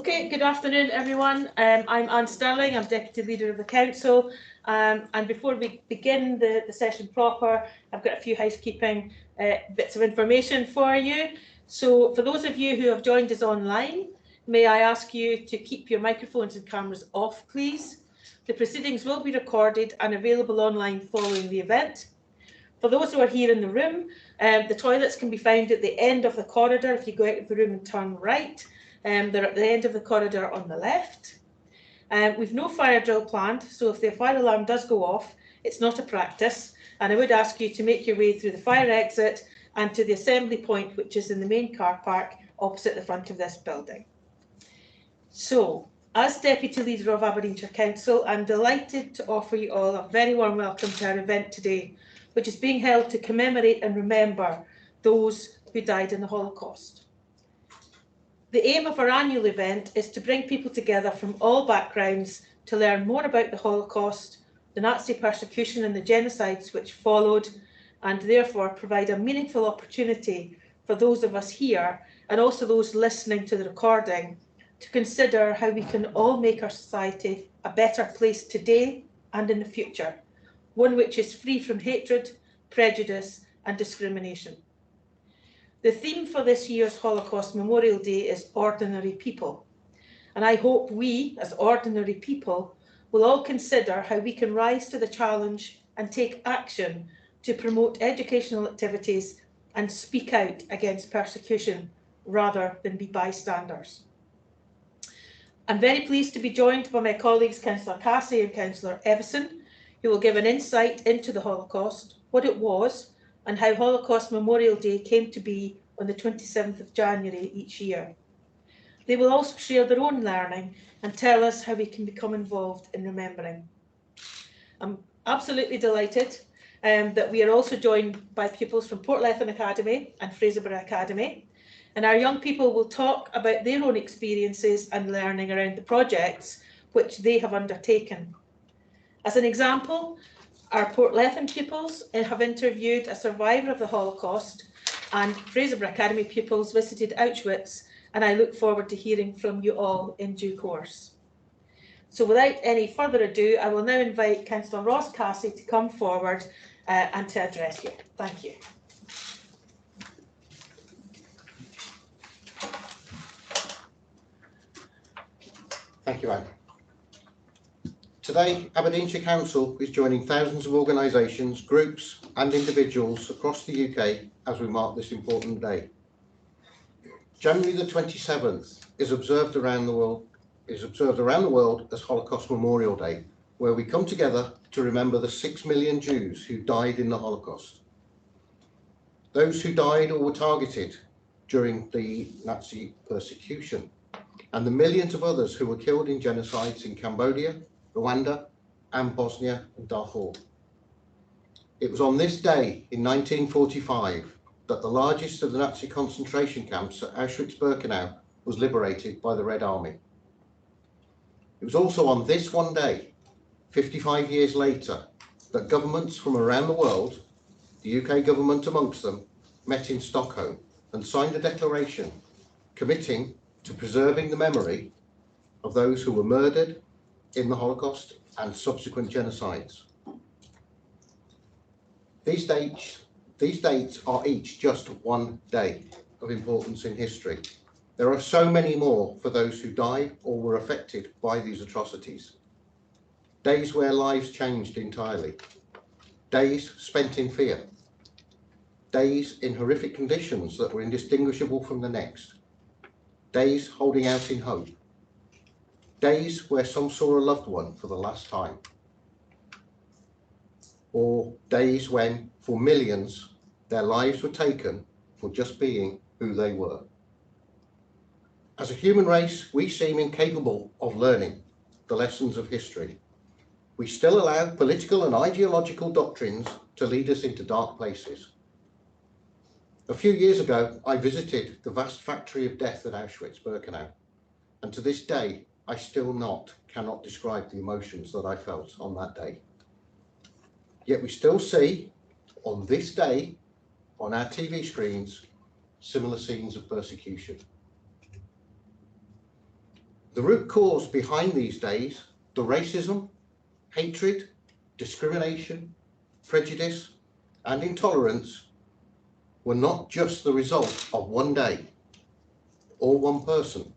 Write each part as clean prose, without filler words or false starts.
Okay, good afternoon everyone. I'm Anne Sterling, I'm Deputy Leader of the Council, and before we begin the session proper, I've got a few housekeeping bits of information for you. So for those of you who have joined us online, may I ask you to keep your microphones and cameras off, please. The proceedings will be recorded and available online following the event. For those who are here in the room, the toilets can be found at the end of the corridor if you go out of the room and turn right. They're at the end of the corridor on the left. We've no fire drill planned, so if the fire alarm does go off, it's not a practice, and I would ask you to make your way through the fire exit and to the assembly point, which is in the main car park opposite the front of this building. So, as Deputy Leader of Aberdeenshire Council, I'm delighted to offer you all a very warm welcome to our event today, which is being held to commemorate and remember those who died in the Holocaust. The aim of our annual event is to bring people together from all backgrounds to learn more about the Holocaust, the Nazi persecution and the genocides which followed, and therefore provide a meaningful opportunity for those of us here and also those listening to the recording to consider how we can all make our society a better place today and in the future, one which is free from hatred, prejudice and discrimination. The theme for this year's Holocaust Memorial Day is ordinary people, and I hope we, as ordinary people, will all consider how we can rise to the challenge and take action to promote educational activities and speak out against persecution rather than be bystanders. I'm very pleased to be joined by my colleagues Councillor Cassie and Councillor Evison, who will give an insight into the Holocaust, what it was, and how Holocaust Memorial Day came to be on the 27th of January each year. They will also share their own learning and tell us how we can become involved in remembering. I'm absolutely delighted that we are also joined by pupils from Portlethen Academy and Fraserburgh Academy, and our young people will talk about their own experiences and learning around the projects which they have undertaken. As an example, our Portlethen pupils have interviewed a survivor of the Holocaust, and Fraserburgh Academy pupils visited Auschwitz, and I look forward to hearing from you all in due course. So without any further ado, I will now invite Councillor Ross Cassie to come forward and to address you. Thank you. Thank you, Anne. Today, Aberdeenshire Council is joining thousands of organisations, groups and individuals across the UK as we mark this important day. January the 27th is observed around the world as Holocaust Memorial Day, where we come together to remember the 6 million Jews who died in the Holocaust. Those who died or were targeted during the Nazi persecution, and the millions of others who were killed in genocides in Cambodia, Rwanda and Bosnia and Darfur. It was on this day in 1945 that the largest of the Nazi concentration camps at Auschwitz-Birkenau was liberated by the Red Army. It was also on this one day, 55 years later, that governments from around the world, the UK government amongst them, met in Stockholm and signed a declaration committing to preserving the memory of those who were murdered in the Holocaust and subsequent genocides. These dates are each just one day of importance in history. There are so many more for those who died or were affected by these atrocities. Days where lives changed entirely. Days spent in fear. Days in horrific conditions that were indistinguishable from the next. Days holding out in hope. Days where some saw a loved one for the last time. Or days when, for millions, their lives were taken for just being who they were. As a human race, we seem incapable of learning the lessons of history. We still allow political and ideological doctrines to lead us into dark places. A few years ago, I visited the vast factory of death at Auschwitz-Birkenau, and to this day, I still cannot describe the emotions that I felt on that day. Yet we still see, on this day, on our TV screens, similar scenes of persecution. The root cause behind these days, the racism, hatred, discrimination, prejudice, and intolerance were not just the result of one day or one person.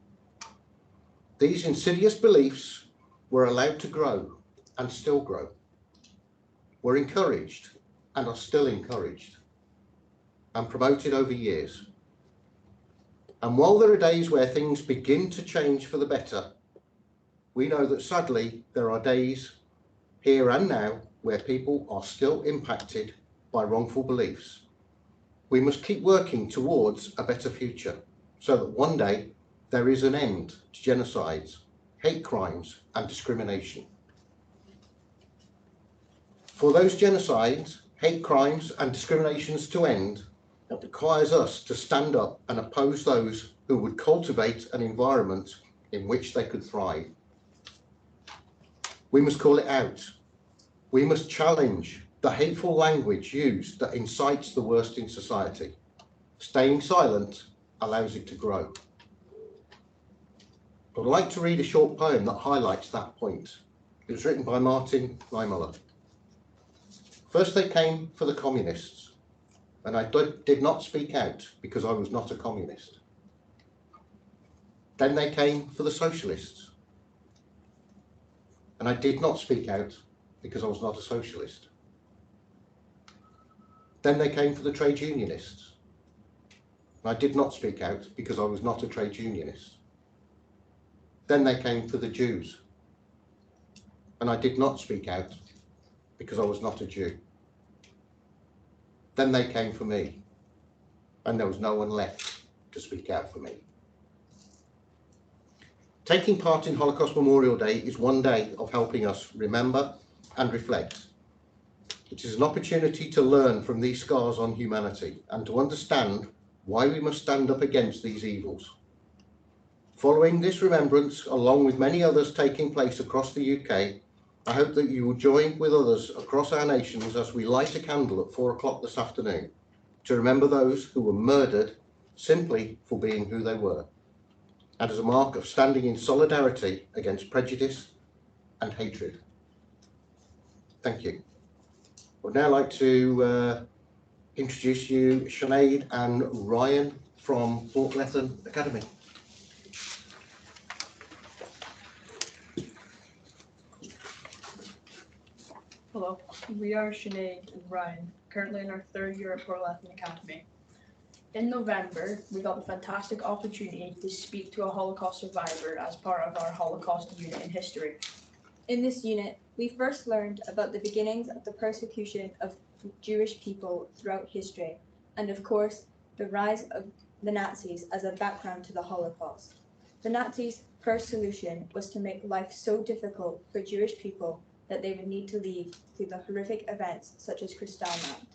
These insidious beliefs were allowed to grow and still grow, were encouraged and are still encouraged and promoted over years. And while there are days where things begin to change for the better, we know that sadly there are days here and now where people are still impacted by wrongful beliefs. We must keep working towards a better future so that one day there is an end to genocides, hate crimes and discrimination. For those genocides, hate crimes and discriminations to end, it requires us to stand up and oppose those who would cultivate an environment in which they could thrive. We must call it out. We must challenge the hateful language used that incites the worst in society. Staying silent allows it to grow. I'd like to read a short poem that highlights that point. It was written by Martin Niemöller. First they came for the communists, and I did not speak out because I was not a communist. Then they came for the socialists, and I did not speak out because I was not a socialist. Then they came for the trade unionists, and I did not speak out because I was not a trade unionist. Then they came for the Jews, and I did not speak out because I was not a Jew. Then they came for me, and there was no one left to speak out for me. Taking part in Holocaust Memorial Day is one day of helping us remember and reflect. It is an opportunity to learn from these scars on humanity and to understand why we must stand up against these evils. Following this remembrance, along with many others taking place across the UK, I hope that you will join with others across our nations as we light a candle at 4 o'clock this afternoon to remember those who were murdered simply for being who they were, and as a mark of standing in solidarity against prejudice and hatred. Thank you. I would now like to introduce you Sinead and Ryan from Portlethen Academy. Hello, we are Sinead and Ryan, currently in our third year at Portlethen Academy. In November, we got the fantastic opportunity to speak to a Holocaust survivor as part of our Holocaust unit in history. In this unit, we first learned about the beginnings of the persecution of Jewish people throughout history, and of course, the rise of the Nazis as a background to the Holocaust. The Nazis' first solution was to make life so difficult for Jewish people that they would need to leave through the horrific events such as Kristallnacht.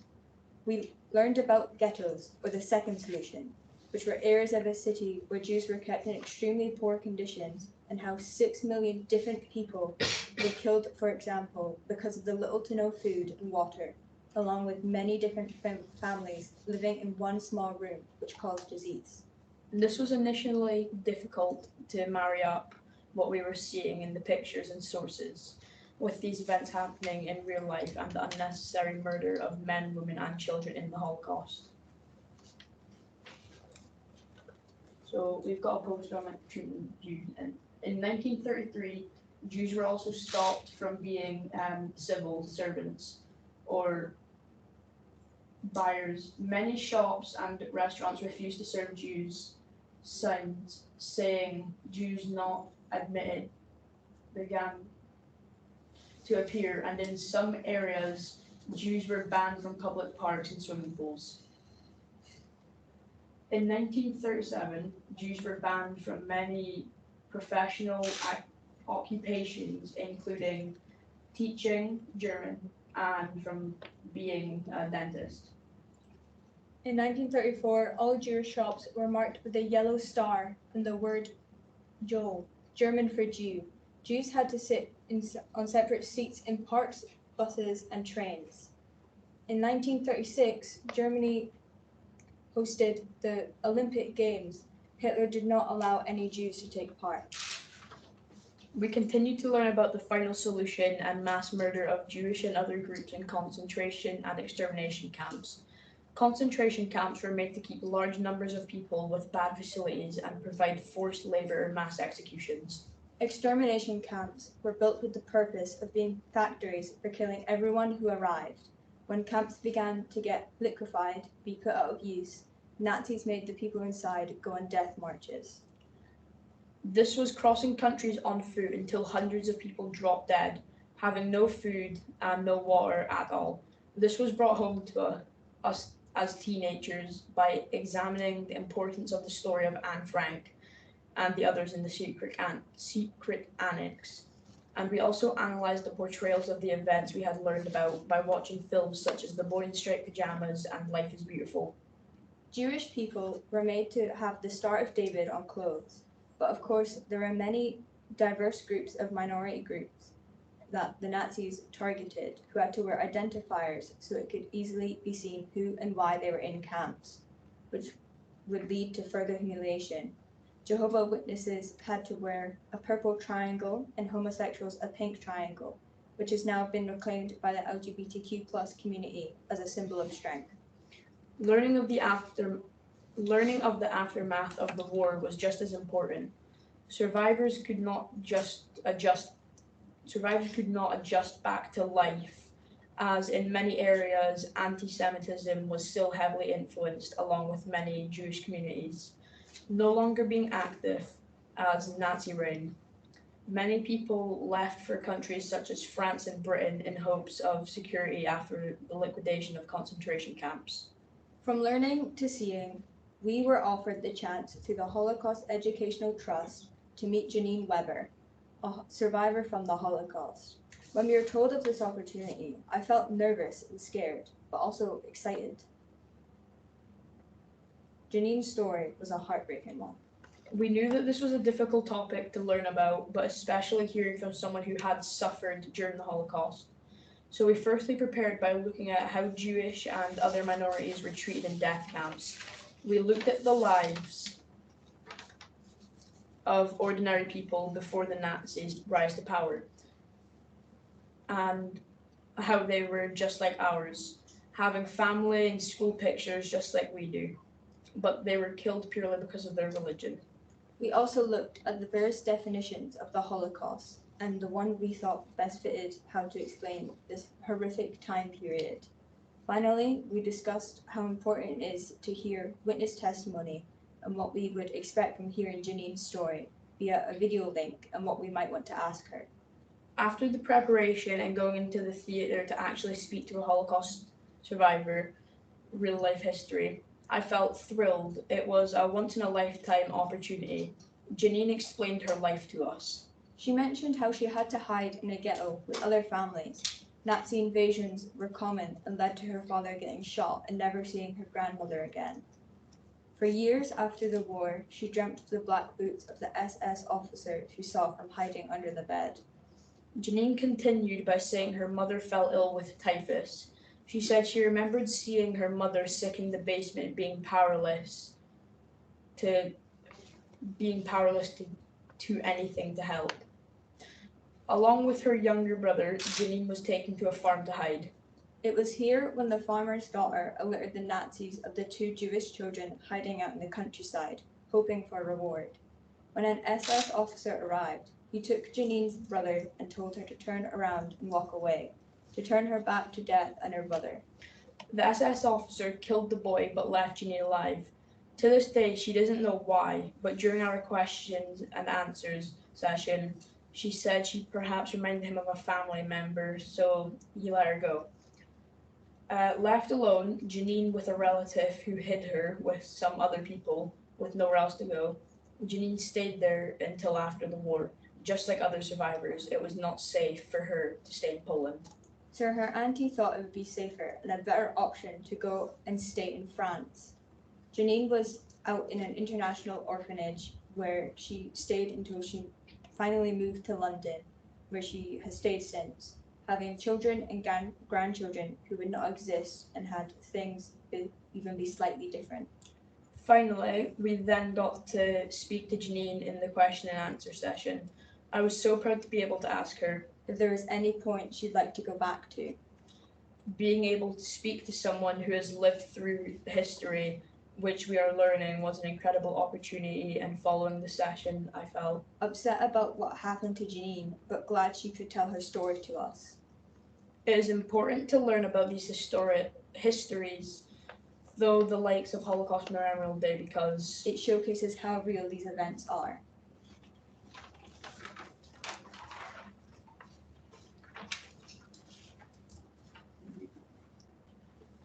We learned about ghettos, or the second solution, which were areas of a city where Jews were kept in extremely poor conditions, and how 6 million different people were killed, for example, because of the little to no food and water, along with many different families living in one small room, which caused disease. And this was initially difficult to marry up what we were seeing in the pictures and sources with these events happening in real life and the unnecessary murder of men, women and children in the Holocaust. So we've got a poster on treatment Jews, and in 1933 Jews were also stopped from being civil servants or buyers. Many shops and restaurants refused to serve Jews. Signs saying Jews not admitted began to appear, and in some areas Jews were banned from public parks and swimming pools. In 1937, Jews were banned from many professional occupations, including teaching German and from being a dentist. In 1934, all Jewish shops were marked with a yellow star and the word Joel, German for Jew. Jews had to sit on separate seats in parks, buses, and trains. In 1936, Germany hosted the Olympic Games. Hitler did not allow any Jews to take part. We continue to learn about the final solution and mass murder of Jewish and other groups in concentration and extermination camps. Concentration camps were made to keep large numbers of people with bad facilities and provide forced labour or mass executions. Extermination camps were built with the purpose of being factories for killing everyone who arrived. When camps began to get liquefied, be put out of use, Nazis made the people inside go on death marches. This was crossing countries on foot until hundreds of people dropped dead, having no food and no water at all. This was brought home to us as teenagers by examining the importance of the story of Anne Frank and the others in the secret annex. And we also analysed the portrayals of the events we had learned about by watching films such as The Boy in Striped Pyjamas and Life is Beautiful. Jewish people were made to have the Star of David on clothes, but of course there were many diverse groups of minority groups that the Nazis targeted who had to wear identifiers so it could easily be seen who and why they were in camps, which would lead to further humiliation. Jehovah's Witnesses had to wear a purple triangle and homosexuals a pink triangle, which has now been reclaimed by the LGBTQ+ community as a symbol of strength. Learning of the aftermath of the war was just as important. Survivors could not adjust back to life, as in many areas anti-Semitism was still heavily influenced, along with many Jewish communities no longer being active as Nazi reign. Many people left for countries such as France and Britain in hopes of security after the liquidation of concentration camps. From learning to seeing, we were offered the chance through the Holocaust Educational Trust to meet Janine Weber, a survivor from the Holocaust. When we were told of this opportunity, I felt nervous and scared, but also excited. Janine's story was a heartbreaking one. We knew that this was a difficult topic to learn about, but especially hearing from someone who had suffered during the Holocaust. So we firstly prepared by looking at how Jewish and other minorities were treated in death camps. We looked at the lives of ordinary people before the Nazis' rise to power and how they were just like ours, having family and school pictures just like we do, but they were killed purely because of their religion. We also looked at the various definitions of the Holocaust and the one we thought best fitted how to explain this horrific time period. Finally, we discussed how important it is to hear witness testimony and what we would expect from hearing Janine's story via a video link and what we might want to ask her. After the preparation and going into the theatre to actually speak to a Holocaust survivor, real life history, I felt thrilled. It was a once-in-a-lifetime opportunity. Janine explained her life to us. She mentioned how she had to hide in a ghetto with other families. Nazi invasions were common and led to her father getting shot and never seeing her grandmother again. For years after the war, she dreamt of the black boots of the SS officer she saw from hiding under the bed. Janine continued by saying her mother fell ill with typhus. She said she remembered seeing her mother sick in the basement, being powerless to anything to help. Along with her younger brother, Janine was taken to a farm to hide. It was here when the farmer's daughter alerted the Nazis of the two Jewish children hiding out in the countryside, hoping for a reward. When an SS officer arrived, he took Janine's brother and told her to turn around and walk away, to turn her back to death and her brother. The SS officer killed the boy but left Janine alive. To this day, she doesn't know why, but during our questions and answers session, she said she perhaps reminded him of a family member, so he let her go. Left alone, Janine with a relative who hid her with some other people with nowhere else to go, Janine stayed there until after the war. Just like other survivors, it was not safe for her to stay in Poland. So her auntie thought it would be safer and a better option to go and stay in France. Janine was out in an international orphanage where she stayed until she finally moved to London, where she has stayed since, having children and grandchildren who would not exist and had things even be slightly different. Finally, we then got to speak to Janine in the question and answer session. I was so proud to be able to ask her. if there was any point she'd like to go back to. Being able to speak to someone who has lived through history, which we are learning, was an incredible opportunity, and following the session, I felt Upset about what happened to Janine, but glad she could tell her story to us. it is important to learn about these histories, though the likes of Holocaust Memorial Day, because It showcases how real these events are.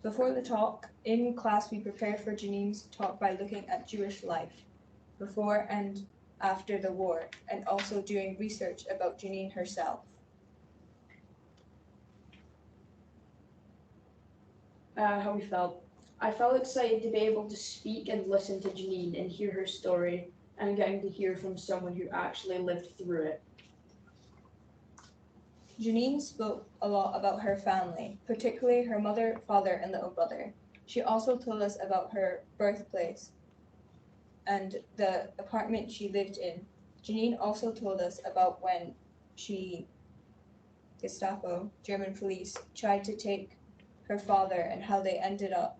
Before the talk, in class we prepared for Janine's talk by looking at Jewish life before and after the war, and also doing research about Janine herself. how we felt. I felt excited to be able to speak and listen to Janine and hear her story, and getting to hear from someone who actually lived through it. Janine spoke a lot about her family, particularly her mother, father, and little brother. She also told us about her birthplace and the apartment she lived in. Janine also told us about when Gestapo, German police, tried to take her father and how they ended up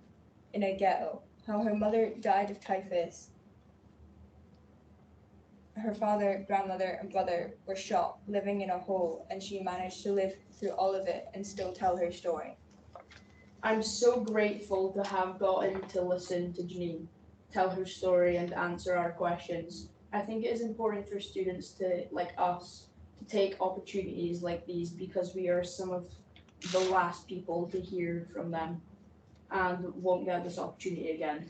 in a ghetto, how her mother died of typhus. Her father, grandmother, and brother were shot, living in a hole, and she managed to live through all of it and still tell her story. I'm so grateful to have gotten to listen to Janine tell her story and answer our questions. I think it is important for students to, like us, to take opportunities like these, because we are some of the last people to hear from them and won't get this opportunity again.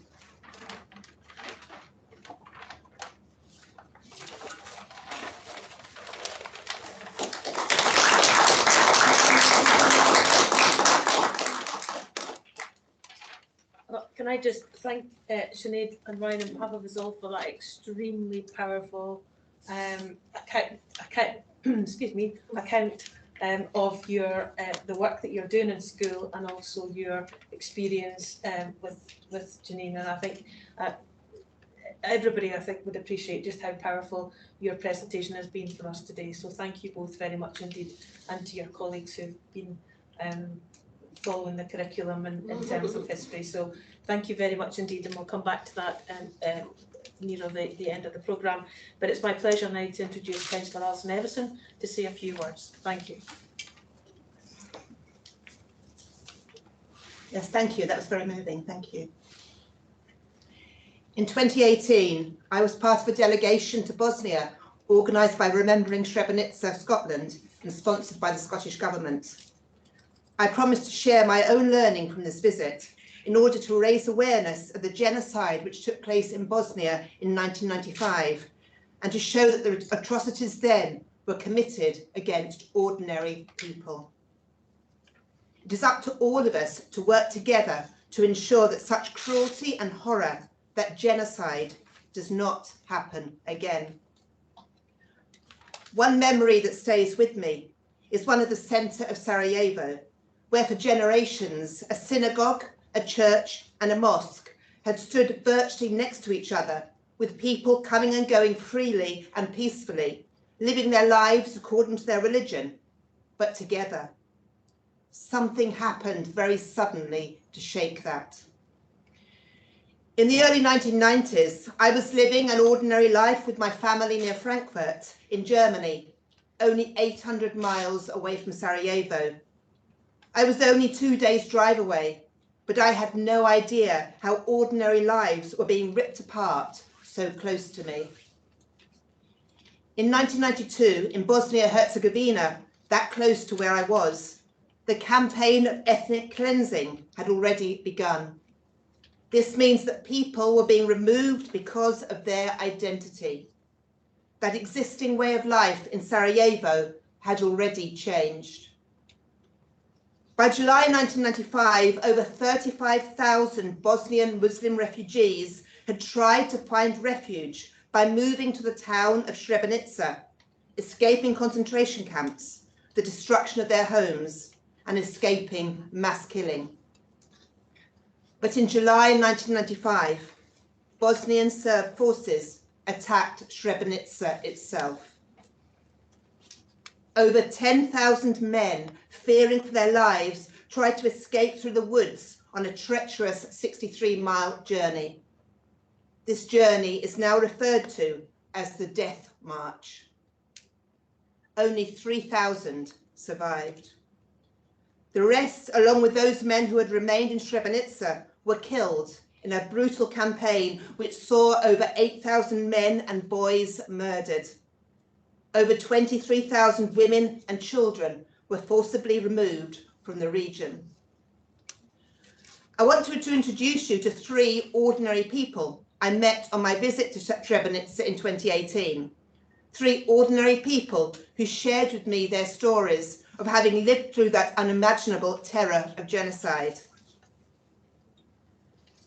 Can I just thank Sinead and Ryan on behalf of us all for that extremely powerful account of your the work that you're doing in school, and also your experience with Janine. And I think everybody, I think, would appreciate just how powerful your presentation has been for us today. So thank you both very much indeed, and to your colleagues who've been following the curriculum in terms of history. So thank you very much indeed, and we'll come back to that near the end of the programme. But it's my pleasure now to introduce Councillor Alison Everson to say a few words. Thank you. Yes, thank you. That was very moving. Thank you. In 2018, I was part of a delegation to Bosnia, organised by Remembering Srebrenica Scotland and sponsored by the Scottish Government. I promised to share my own learning from this visit in order to raise awareness of the genocide which took place in Bosnia in 1995, and to show that the atrocities then were committed against ordinary people. It is up to all of us to work together to ensure that such cruelty and horror, that genocide, does not happen again. One memory that stays with me is one of the centre of Sarajevo, where for generations a synagogue, a church and a mosque had stood virtually next to each other, with people coming and going freely and peacefully, living their lives according to their religion, but together. Something happened very suddenly to shake that. In the early 1990s, I was living an ordinary life with my family near Frankfurt in Germany, only 800 miles away from Sarajevo. I was only 2 days' drive away, but I had no idea how ordinary lives were being ripped apart so close to me. In 1992, in Bosnia-Herzegovina, that close to where I was, the campaign of ethnic cleansing had already begun. This means that people were being removed because of their identity. That existing way of life in Sarajevo had already changed. By July 1995, over 35,000 Bosnian Muslim refugees had tried to find refuge by moving to the town of Srebrenica, escaping concentration camps, the destruction of their homes, and escaping mass killing. But in July 1995, Bosnian Serb forces attacked Srebrenica itself. Over 10,000 men, fearing for their lives, tried to escape through the woods on a treacherous 63-mile journey. This journey is now referred to as the Death March. Only 3,000 survived. The rest, along with those men who had remained in Srebrenica, were killed in a brutal campaign which saw over 8,000 men and boys murdered. Over 23,000 women and children were forcibly removed from the region. I want to introduce you to 3 ordinary people I met on my visit to Srebrenica in 2018. 3 ordinary people who shared with me their stories of having lived through that unimaginable terror of genocide.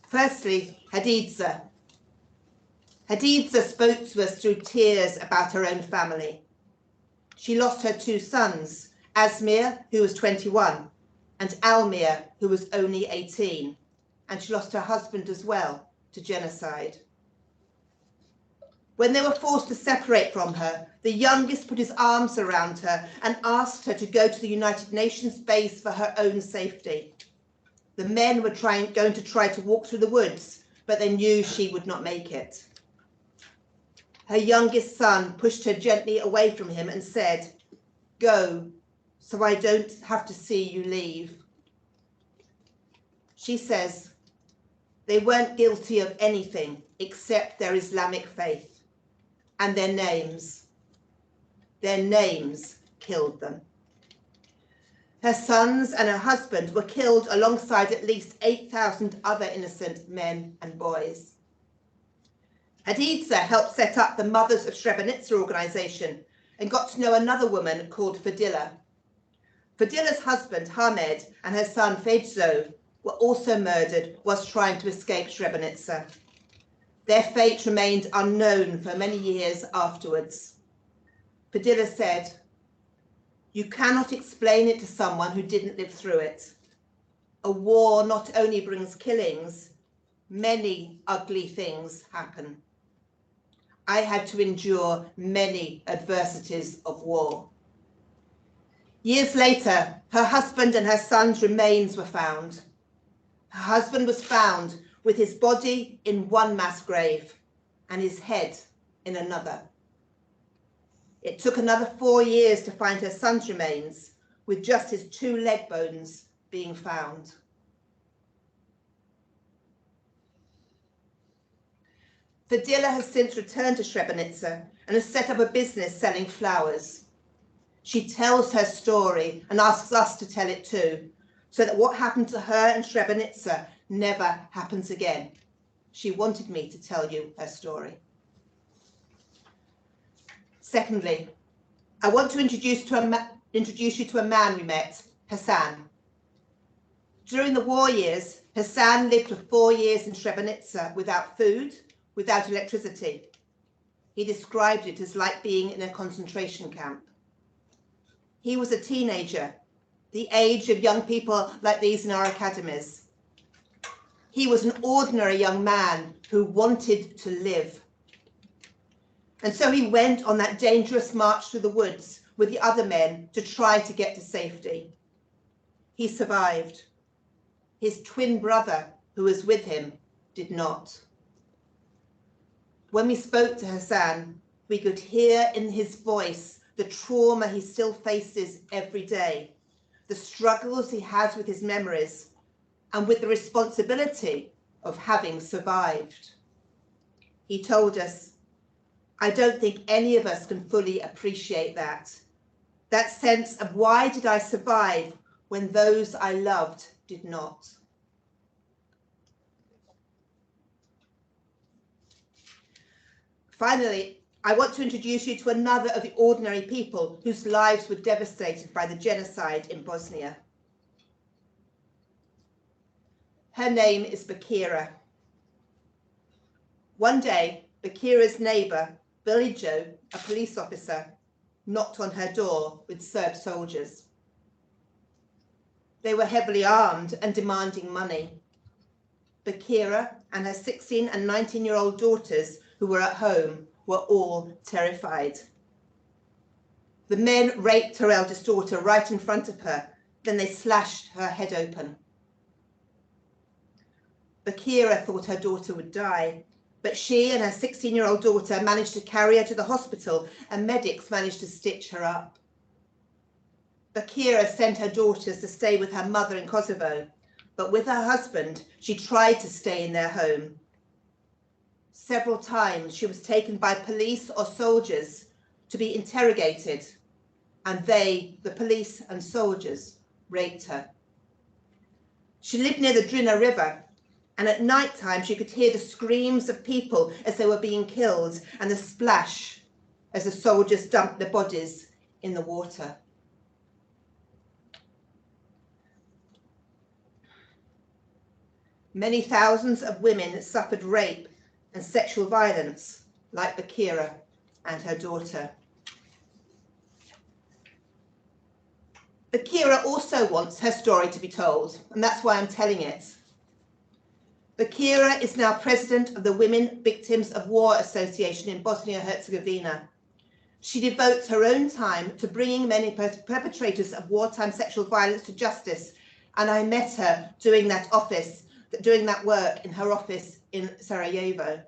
Firstly, Hadiza. Hadiza spoke to us through tears about her own family. She lost her 2 sons, Asmir, who was 21, and Almir, who was only 18, and she lost her husband as well to genocide. When they were forced to separate from her, the youngest put his arms around her and asked her to go to the United Nations base for her own safety. The men were going to try to walk through the woods, but they knew she would not make it. Her youngest son pushed her gently away from him and said, "Go, so I don't have to see you leave." She says, they weren't guilty of anything except their Islamic faith. And their names killed them. Her sons and her husband were killed alongside at least 8,000 other innocent men and boys. Hadiza helped set up the Mothers of Srebrenica organisation and got to know another woman called Fadila. Fadila's husband, Hamed, and her son, Fejzo, were also murdered whilst trying to escape Srebrenica. Their fate remained unknown for many years afterwards. Fadila said, "You cannot explain it to someone who didn't live through it. A war not only brings killings, many ugly things happen. I had to endure many adversities of war." Years later, her husband and her son's remains were found. Her husband was found with his body in one mass grave and his head in another. It took another 4 years to find her son's remains, with just his 2 leg bones being found. Fadila has since returned to Srebrenica and has set up a business selling flowers. She tells her story and asks us to tell it too, so that what happened to her in Srebrenica never happens again. She wanted me to tell you her story. Secondly, I want to introduce you to a man we met, Hassan. During the war years, Hassan lived for 4 years in Srebrenica without food, without electricity. He described it as like being in a concentration camp. He was a teenager, the age of young people like these in our academies. He was an ordinary young man who wanted to live. And so he went on that dangerous march through the woods with the other men to try to get to safety. He survived. His twin brother, who was with him, did not. When we spoke to Hassan, we could hear in his voice the trauma he still faces every day, the struggles he has with his memories, and with the responsibility of having survived. He told us, "I don't think any of us can fully appreciate that sense of why did I survive when those I loved did not." Finally, I want to introduce you to another of the ordinary people whose lives were devastated by the genocide in Bosnia. Her name is Bakira. One day, Bakira's neighbour, Bilijo, a police officer, knocked on her door with Serb soldiers. They were heavily armed and demanding money. Bakira and her 16 and 19-year-old daughters who were at home were all terrified. The men raped her eldest daughter right in front of her. Then they slashed her head open. Bakira thought her daughter would die, but she and her 16-year-old daughter managed to carry her to the hospital and medics managed to stitch her up. Bakira sent her daughters to stay with her mother in Kosovo, but with her husband, she tried to stay in their home. Several times she was taken by police or soldiers to be interrogated, and they, the police and soldiers, raped her. She lived near the Drina River, and at night time she could hear the screams of people as they were being killed and the splash as the soldiers dumped their bodies in the water. Many thousands of women suffered rape and sexual violence, like Bakira and her daughter. Bakira also wants her story to be told, and that's why I'm telling it. Bakira is now president of the Women Victims of War Association in Bosnia-Herzegovina. She devotes her own time to bringing many perpetrators of wartime sexual violence to justice, and I met her doing that work in her office in Sarajevo.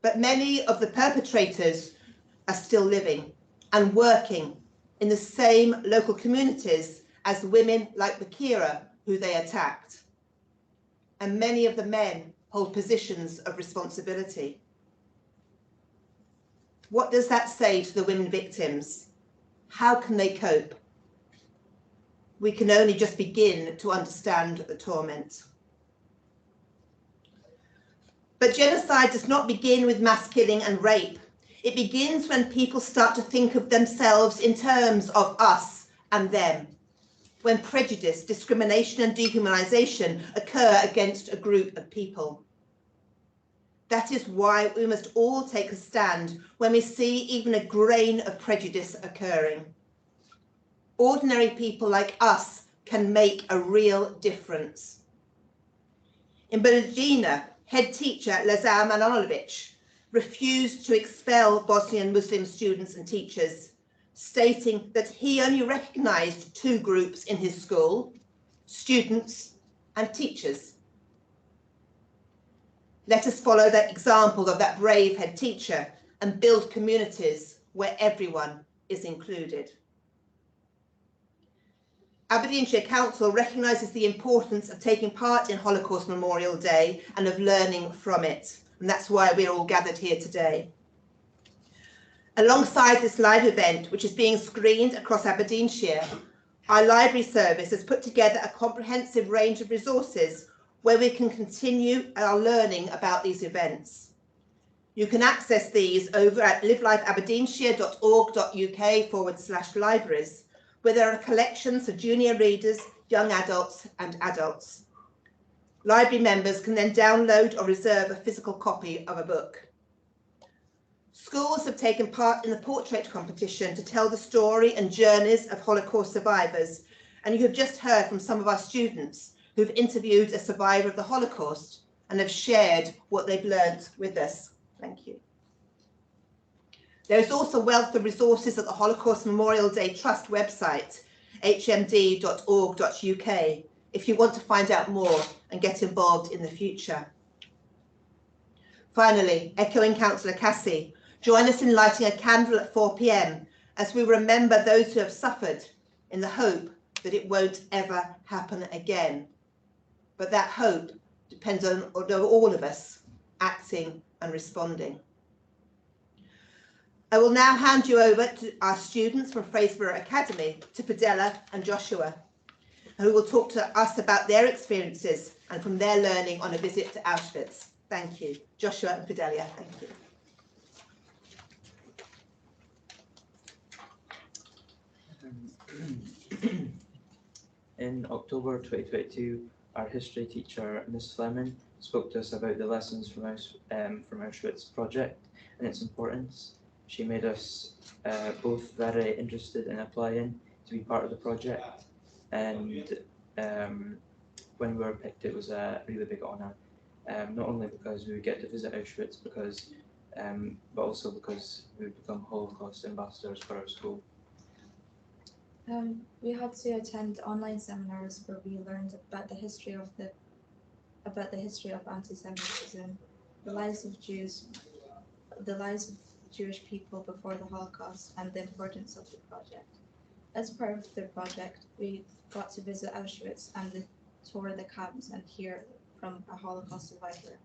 But many of the perpetrators are still living and working in the same local communities as women like Bakira, who they attacked. And many of the men hold positions of responsibility. What does that say to the women victims? How can they cope? We can only just begin to understand the torment. But genocide does not begin with mass killing and rape. It begins when people start to think of themselves in terms of us and them, when prejudice, discrimination and dehumanization occur against a group of people. That is why we must all take a stand when we see even a grain of prejudice occurring. Ordinary people like us can make a real difference. In Aberdeenshire, head teacher Lazar Manojlovic refused to expel Bosnian Muslim students and teachers, stating that he only recognised two groups in his school, students and teachers. Let us follow that example of that brave head teacher and build communities where everyone is included. Aberdeenshire Council recognises the importance of taking part in Holocaust Memorial Day and of learning from it, and that's why we're all gathered here today. Alongside this live event, which is being screened across Aberdeenshire, our library service has put together a comprehensive range of resources where we can continue our learning about these events. You can access these over at livelifeaberdeenshire.org.uk/libraries, where there are collections for junior readers, young adults and adults. Library members can then download or reserve a physical copy of a book. Schools have taken part in the portrait competition to tell the story and journeys of Holocaust survivors, and you have just heard from some of our students who've interviewed a survivor of the Holocaust and have shared what they've learned with us. Thank you. There is also a wealth of resources at the Holocaust Memorial Day Trust website, hmd.org.uk, if you want to find out more and get involved in the future. Finally, echoing Councillor Cassie, join us in lighting a candle at 4 p.m. as we remember those who have suffered in the hope that it won't ever happen again. But that hope depends on all of us acting and responding. I will now hand you over to our students from Fraserburgh Academy, to Padella and Joshua, who will talk to us about their experiences and from their learning on a visit to Auschwitz. Thank you. Joshua and Padella, thank you. In October 2022, our history teacher, Ms. Fleming, spoke to us about the lessons from Auschwitz project and its importance. She made us both very interested in applying to be part of the project, and when we were picked, it was a really big honour, not only because we would get to visit Auschwitz, because but also because we've become Holocaust ambassadors for our school. We had to attend online seminars where we learned about the history of anti-Semitism, the lives of Jews, the lives of Jewish people before the Holocaust, and the importance of the project. As part of the project, we got to visit Auschwitz and tour the camps and hear from a Holocaust survivor.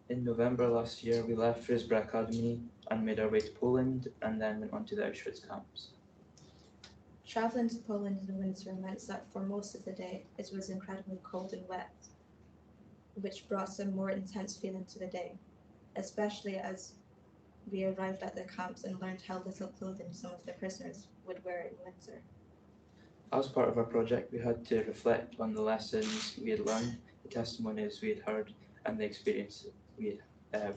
In November last year, we left Fraserburgh Academy and made our way to Poland, and then went on to the Auschwitz camps. Traveling to Poland in the winter meant that for most of the day it was incredibly cold and wet, which brought some more intense feeling to the day, especially as we arrived at the camps and learned how little clothing some of the prisoners would wear in winter. As part of our project, we had to reflect on the lessons we had learned, the testimonies we had heard, and the experience we had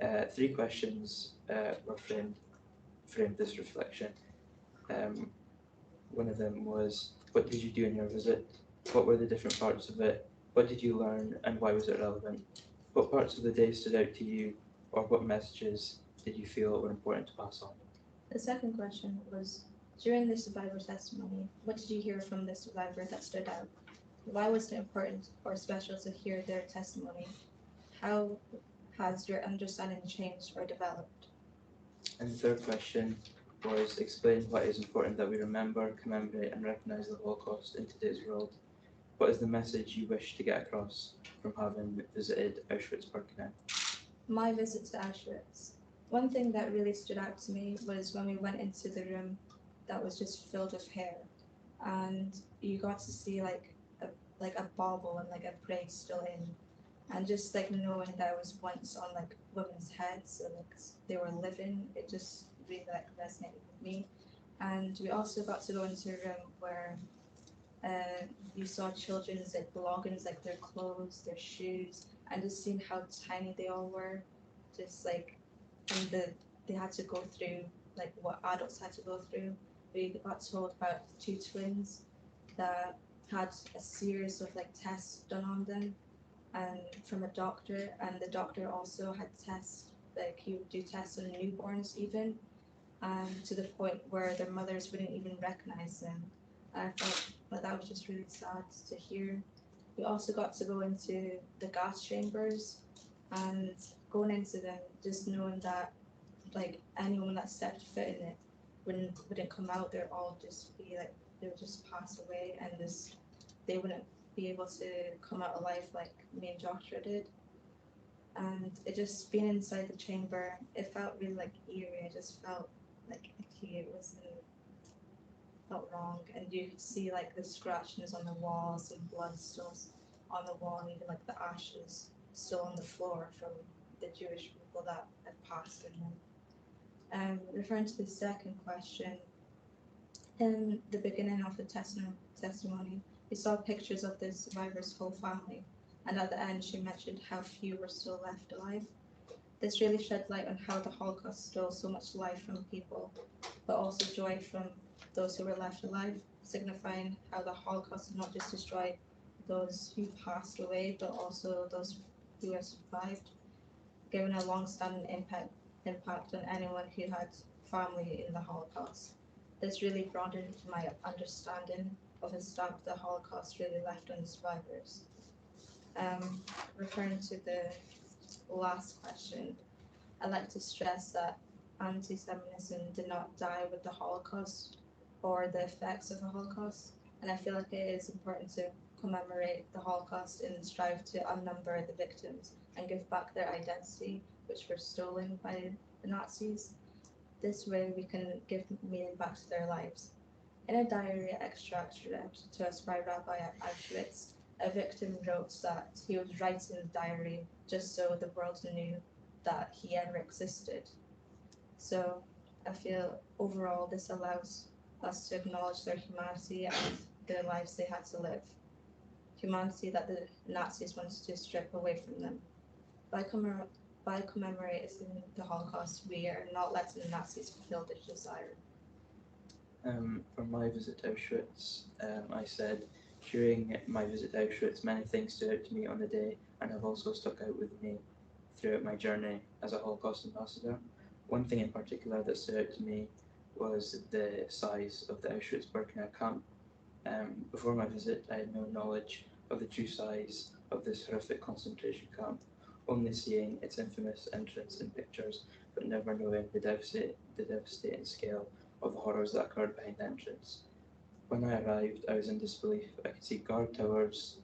had. 3 questions were framed this reflection. One of them was, what did you do in your visit? What were the different parts of it? What did you learn, and why was it relevant? What parts of the day stood out to you, or what messages did you feel were important to pass on? The second question was, during the survivor testimony, what did you hear from the survivor that stood out? Why was it important or special to hear their testimony? How has your understanding changed or developed? And the third question was, explain why it is important that we remember, commemorate, and recognise the Holocaust in today's world. What is the message you wish to get across from having visited Auschwitz-Birkenau? My visit to Auschwitz. One thing that really stood out to me was when we went into the room that was just filled with hair, and you got to see like a bauble and like a braid still in, and just like knowing that it was once on like women's heads and like they were living, it just really like resonated with me. And we also got to go into a room where you saw children's like belongings, like their clothes, their shoes, and just seeing how tiny they all were, just like, and they had to go through like what adults had to go through. We got told about 2 twins that had a series of like tests done on them, and from a doctor, and the doctor also had tests, like he would do tests on newborns even, to the point where their mothers wouldn't even recognize them. I thought that was just really sad to hear. We also got to go into the gas chambers, and going into them, just knowing that like anyone that stepped foot in it wouldn't come out. They'd all just be like, they would just pass away, and they wouldn't be able to come out alive like me and Joshua did. And it just being inside the chamber, it felt really like eerie. I just felt like icky. It felt wrong, and you could see like the scratchings on the walls and blood still on the wall, and even like the ashes still on the floor from the Jewish people that had passed in them. Referring to the second question, in the beginning of the testimony, we saw pictures of the survivor's whole family, and at the end she mentioned how few were still left alive. This really shed light on how the Holocaust stole so much life from people, but also joy from those who were left alive, signifying how the Holocaust did not just destroy those who passed away, but also those who have survived, giving a long-standing impact on anyone who had family in the Holocaust. This really broadened my understanding of the stamp the Holocaust really left on the survivors. Referring to the last question, I'd like to stress that anti-Semitism did not die with the Holocaust or the effects of the Holocaust, and I feel like it is important to commemorate the Holocaust and strive to unnumber the victims and give back their identity, which were stolen by the Nazis. This way we can give meaning back to their lives. In a diary extract read to us by Rabbi at Auschwitz, a victim wrote that he was writing the diary just so the world knew that he ever existed. So I feel overall this allows us to acknowledge their humanity and their lives they had to live. Humanity that the Nazis wanted to strip away from them. By commemorating the Holocaust, we are not letting the Nazis fulfill their desire. For my visit to Auschwitz, I said, during my visit to Auschwitz, many things stood out to me on the day and have also stuck out with me throughout my journey as a Holocaust ambassador. One thing in particular that stood out to me was the size of the Auschwitz-Birkenau camp. Before my visit, I had no knowledge of the true size of this horrific concentration camp, only seeing its infamous entrance in pictures, but never knowing the devastating scale of the horrors that occurred behind the entrance. When I arrived, I was in disbelief. I could see guard towers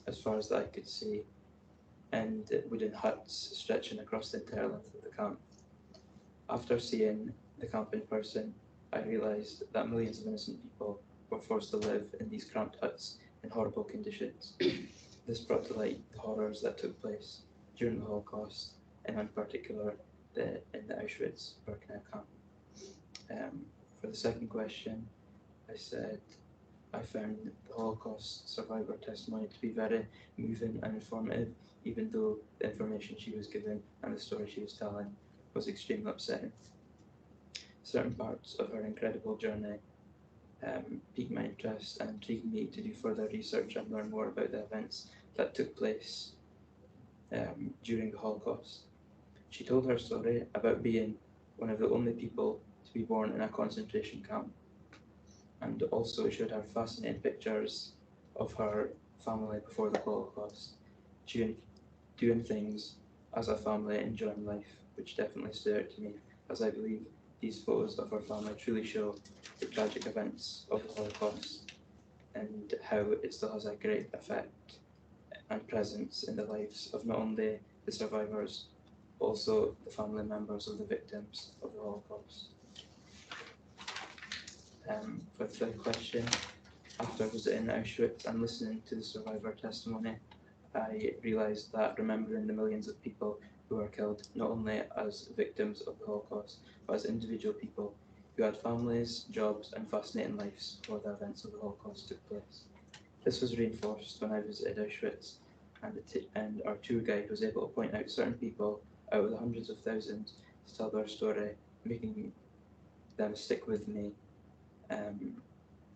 as far as that I could see, and wooden huts stretching across the entire length of the camp. After seeing the camp in person, I realised that millions of innocent people were forced to live in these cramped huts in horrible conditions. This brought to light the horrors that took place during the Holocaust, and in particular in the Auschwitz-Birkenau camp. For the second question, I said I found the Holocaust survivor testimony to be very moving and informative, even though the information she was given and the story she was telling was extremely upsetting. Certain parts of her incredible journey piqued my interest and intrigued me to do further research and learn more about the events that took place during the Holocaust. She told her story about being one of the only people to be born in a concentration camp, and also showed her fascinating pictures of her family before the Holocaust, doing things as a family, enjoying life, which definitely stood out to me, as I believe these photos of her family truly show the tragic events of the Holocaust and how it still has a great effect and presence in the lives of not only the survivors, but also the family members of the victims of the Holocaust. For the third question, after visiting Auschwitz and listening to the survivor testimony, I realised that remembering the millions of people who were killed not only as victims of the Holocaust, but as individual people who had families, jobs, and fascinating lives before the events of the Holocaust took place. This was reinforced when I visited Auschwitz, and our tour guide was able to point out certain people out of the hundreds of thousands to tell their story, making them stick with me,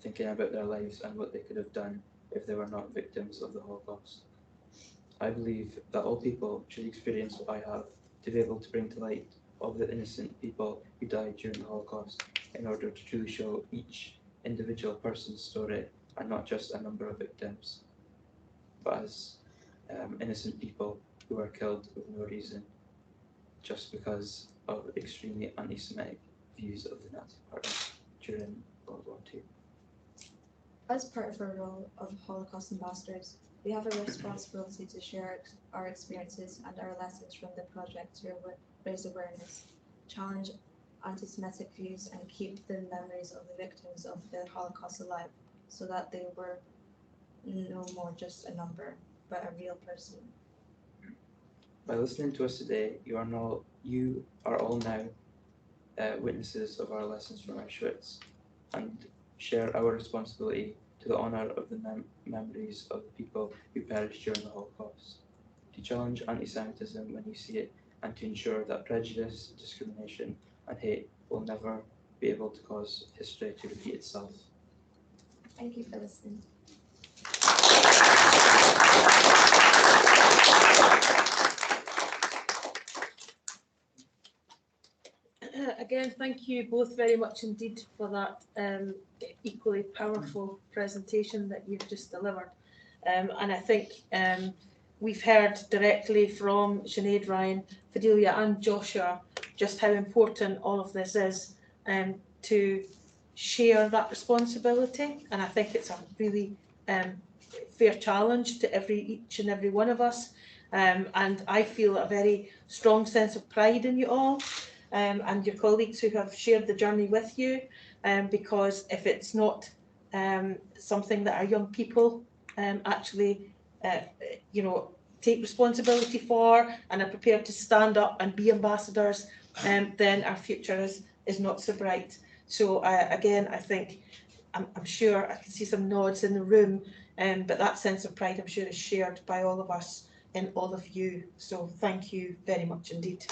thinking about their lives and what they could have done if they were not victims of the Holocaust. I believe that all people should experience what I have to be able to bring to light all the innocent people who died during the Holocaust in order to truly show each individual person's story and not just a number of victims, but as innocent people who were killed with no reason just because of extremely anti-Semitic views of the Nazi Party during World War II. As part of our role of Holocaust ambassadors, we have a responsibility to share our experiences and our lessons from the project to raise awareness, challenge anti-Semitic views, and keep the memories of the victims of the Holocaust alive, so that they were no more just a number, but a real person. By listening to us today, you are all now witnesses of our lessons from Auschwitz, and share our responsibility to the honour of the memories of the people who perished during the Holocaust, to challenge anti-Semitism when you see it, and to ensure that prejudice, discrimination and hate will never be able to cause history to repeat itself. Thank you for listening. Again, thank you both very much indeed for that equally powerful presentation that you've just delivered. And I think we've heard directly from Sinead, Ryan, Fidelia and Joshua just how important all of this is to share that responsibility. And I think it's a really fair challenge to each and every one of us. And I feel a very strong sense of pride in you all. And your colleagues who have shared the journey with you, because if it's not something that our young people actually, take responsibility for and are prepared to stand up and be ambassadors, then our future is not so bright. So again, I think, I'm sure I can see some nods in the room, but that sense of pride, I'm sure, is shared by all of us and all of you. So thank you very much indeed.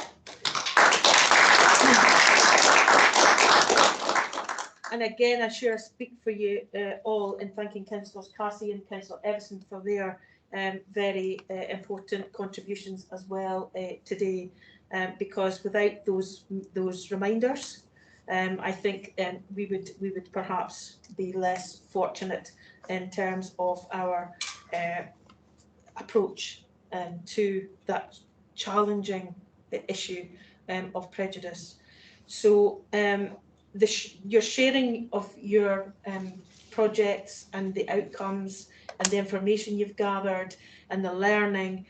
And again, I'm sure I speak for you all in thanking Councillors Cassie and Councillor Everson for their very important contributions as well today, because without those reminders, I think we would perhaps be less fortunate in terms of our approach to that challenging issue of prejudice. So your sharing of your projects and the outcomes and the information you've gathered and the learning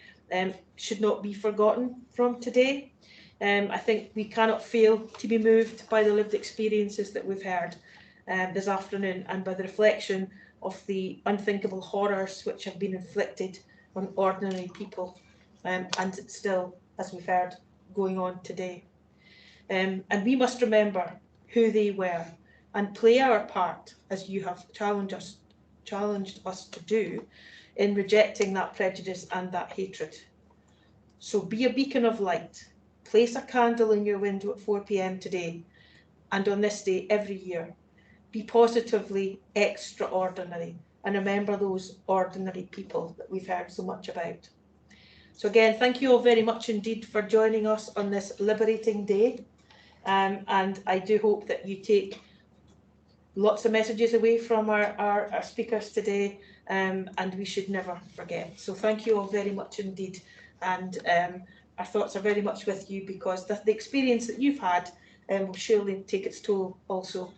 should not be forgotten from today. I think we cannot fail to be moved by the lived experiences that we've heard this afternoon, and by the reflection of the unthinkable horrors which have been inflicted on ordinary people, and still, as we've heard, going on today. And we must remember who they were and play our part, as you have challenged us to do, in rejecting that prejudice and that hatred. So be a beacon of light. Place a candle in your window at 4 p.m. today, and on this day every year. Be positively extraordinary, and remember those ordinary people that we've heard so much about. So again, thank you all very much indeed for joining us on this liberating day. And I do hope that you take lots of messages away from our speakers today, and we should never forget. So thank you all very much indeed. And our thoughts are very much with you, because the experience that you've had will surely take its toll also.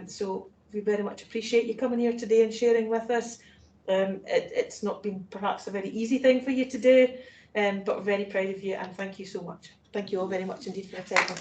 So we very much appreciate you coming here today and sharing with us. It's not been perhaps a very easy thing for you to do, but we're very proud of you, and thank you so much. Thank you all very much indeed for attending.